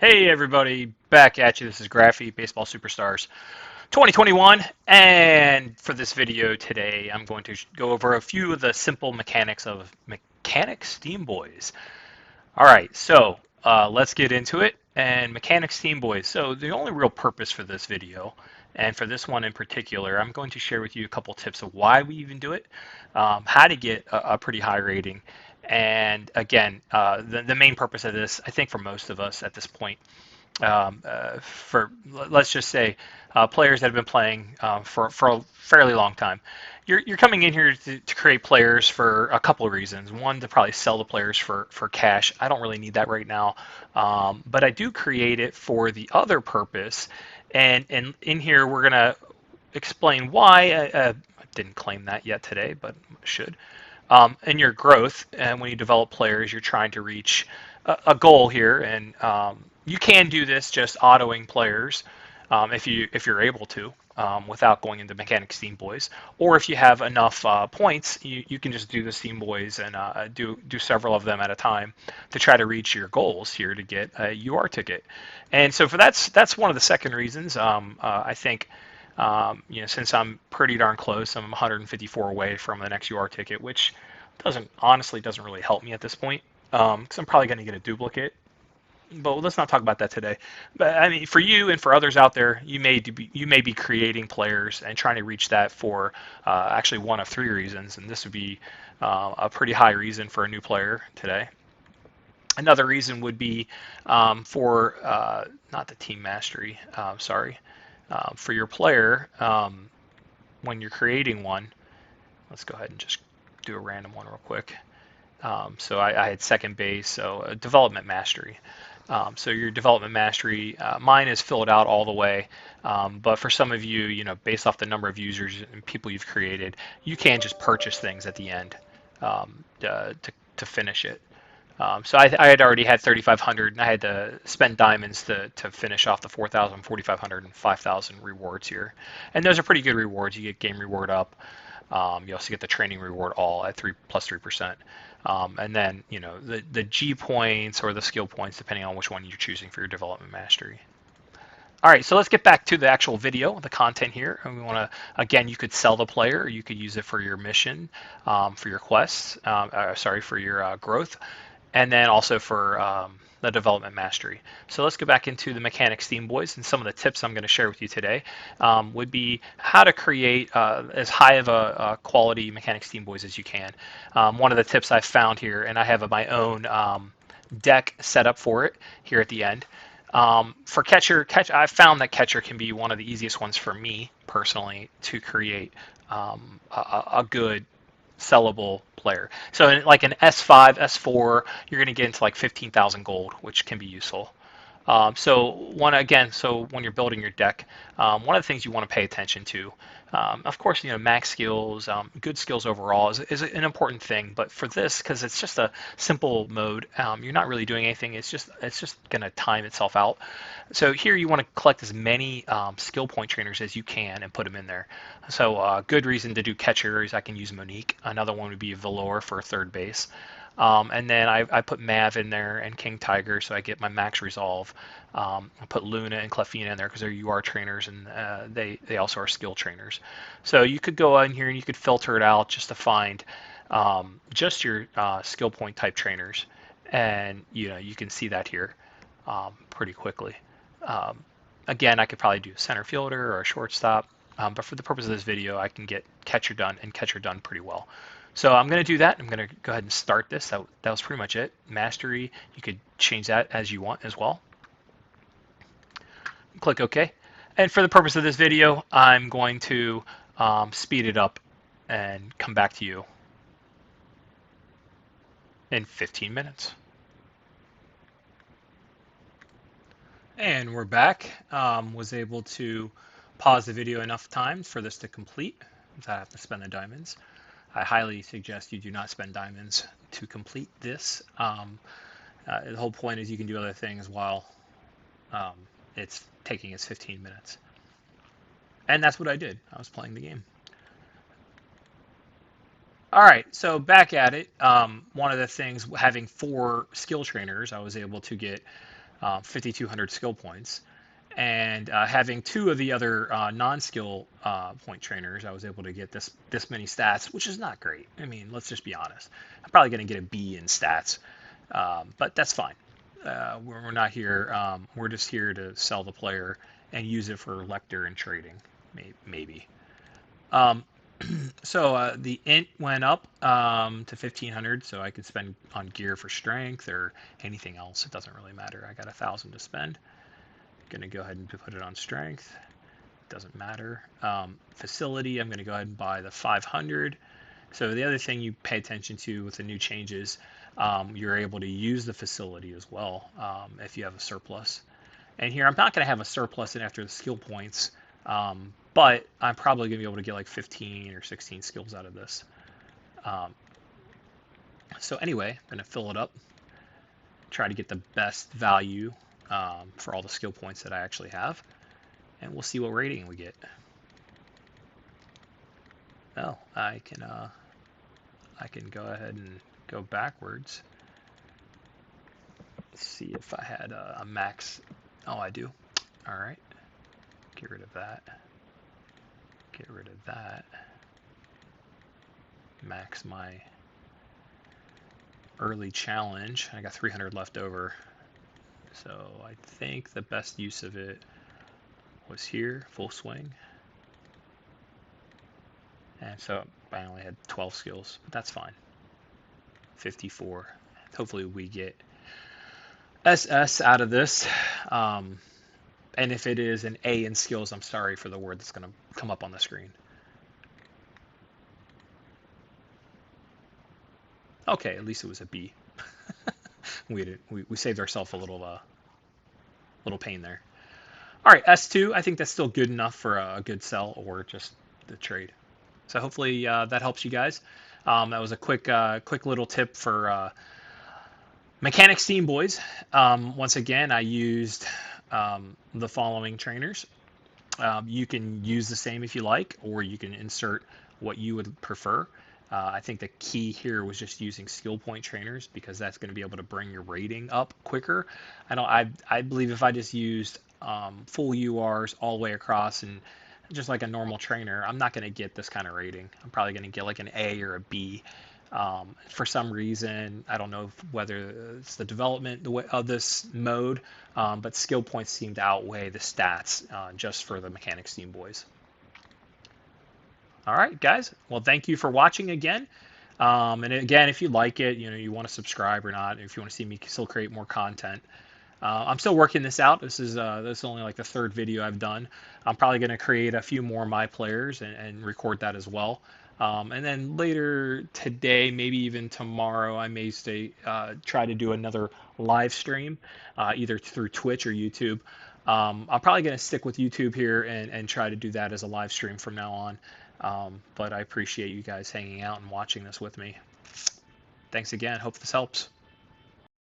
Hey everybody, back at you. This is Grafey, Baseball Superstars 2021, and for this video today, I'm going to go over a few of the simple mechanics of Mechanic Steamboys. All right, so let's get into it. And Mechanic Steamboys. So the only real purpose for this video, and for this one in particular, I'm going to share with you a couple tips of why we even do it, how to get a pretty high rating, and again, the main purpose of this, I think for most of us at this point, for let's just say players that have been playing for a fairly long time. You're coming in here to create players for a couple of reasons. One, to probably sell the players for cash. I don't really need that right now, but I do create it for the other purpose. And in here, we're going to explain why. I didn't claim that yet today, but should. In your growth, and when you develop players, you're trying to reach a goal here, and you can do this just autoing players if you're able to, without going into Mechanic Steam Boys, or if you have enough points, you can just do the Steam Boys and do several of them at a time to try to reach your goals here to get a UR ticket. And so for that's one of the second reasons. I think. Since I'm pretty darn close, I'm 154 away from the next UR ticket, which doesn't really help me at this point, because I'm probably going to get a duplicate. But let's not talk about that today. But I mean, for you and for others out there, you may be creating players and trying to reach that for actually one of three reasons, and this would be a pretty high reason for a new player today. Another reason would be for not the team mastery. Sorry, for your player, when you're creating one. Let's go ahead and just do a random one real quick. So I had second base, so development mastery. So your development mastery, mine is filled out all the way, but for some of you, based off the number of users and people you've created, you can just purchase things at the end to finish it. So I had already had 3,500, and I had to spend diamonds to finish off the 4,000, 4,500, and 5,000 rewards here. And those are pretty good rewards. You get game reward up. You also get the training reward all at 3%+3%. And then, the G points or the skill points, depending on which one you're choosing for your development mastery. All right, so let's get back to the actual video, the content here. And we want to, again, you could sell the player, or you could use it for your mission, for your quests, for your growth, and then also for the development mastery. So let's go back into the Mechanic Steam Boys, and some of the tips I'm going to share with you today would be how to create as high of a quality Mechanic Steam Boys as you can. One of the tips I've found here, and I have my own deck set up for it here at the end. For catcher, I found that catcher can be one of the easiest ones for me personally to create a good sellable player. So like an S5, S4, you're going to get into like 15,000 gold, which can be useful. So when you're building your deck, one of the things you want to pay attention to, of course, max skills, good skills overall is an important thing. But for this, because it's just a simple mode, you're not really doing anything. It's just going to time itself out. So here you want to collect as many skill point trainers as you can and put them in there. So a good reason to do catcher is I can use Monique. Another one would be Valor for third base. And then I put Mav in there and King Tiger, so I get my max resolve. I put Luna and Clefina in there because they're UR trainers, and they also are skill trainers. So you could go in here and you could filter it out just to find just your skill point type trainers, and you can see that here pretty quickly. Again, I could probably do a center fielder or a shortstop, but for the purpose of this video, I can get catcher done and catcher done pretty well. So I'm going to do that. I'm going to go ahead and start this. That was pretty much it. Mastery, you could change that as you want as well. Click OK. And for the purpose of this video, I'm going to speed it up and come back to you in 15 minutes. And we're back. Was able to pause the video enough times for this to complete, so I have to spend the diamonds. I highly suggest you do not spend diamonds to complete this. The whole point is you can do other things while it's taking its 15 minutes. And that's what I did. I was playing the game. All right, so back at it. One of the things, having 4 skill trainers, I was able to get 5,200 skill points. And having two of the other non-skill point trainers, I was able to get this many stats, which is not great. I mean, let's just be honest. I'm probably going to get a B in stats, but that's fine. We're not here. We're just here to sell the player and use it for lector and trading, maybe. Um, so the int went up to 1,500, so I could spend on gear for strength or anything else. It doesn't really matter. I got 1,000 to spend. Going to go ahead and put it on strength. Doesn't matter. Facility, I'm going to go ahead and buy the 500. So the other thing you pay attention to with the new changes, you're able to use the facility as well if you have a surplus. And here I'm not going to have a surplus in after the skill points, but I'm probably going to be able to get like 15 or 16 skills out of this. So anyway, I'm going to fill it up, try to get the best value for all the skill points that I actually have, and we'll see what rating we get. Oh, I can go ahead and go backwards. Let's see if I had a max. Oh, I do. All right. Get rid of that. Get rid of that. Max my early challenge. I got 300 left over. So I think the best use of it was here, full swing. And so I only had 12 skills, but that's fine. 54. Hopefully we get SS out of this. And if it is an A in skills, I'm sorry for the word that's going to come up on the screen. Okay, at least it was a B. we saved ourselves a little pain there. All right, S2. I think that's still good enough for a good sell or just the trade. So hopefully that helps you guys. That was a quick little tip for Mechanic Steamboys. Once again, I used the following trainers. You can use the same if you like, or you can insert what you would prefer. I think the key here was just using skill point trainers because that's going to be able to bring your rating up quicker. I believe if I just used full URs all the way across and just like a normal trainer, I'm not going to get this kind of rating. I'm probably going to get like an A or a B. For some reason, I don't know whether it's the development of this mode, but skill points seem to outweigh the stats just for the Mechanic Steamboys. All right, guys. Well, thank you for watching again. And again, if you like it, you want to subscribe or not, if you want to see me still create more content. I'm still working this out. This is only like the third video I've done. I'm probably going to create a few more My Players and record that as well. And then later today, maybe even tomorrow, I may try to do another live stream, either through Twitch or YouTube. I'm probably going to stick with YouTube here and try to do that as a live stream from now on. But I appreciate you guys hanging out and watching this with me. Thanks again. Hope this helps.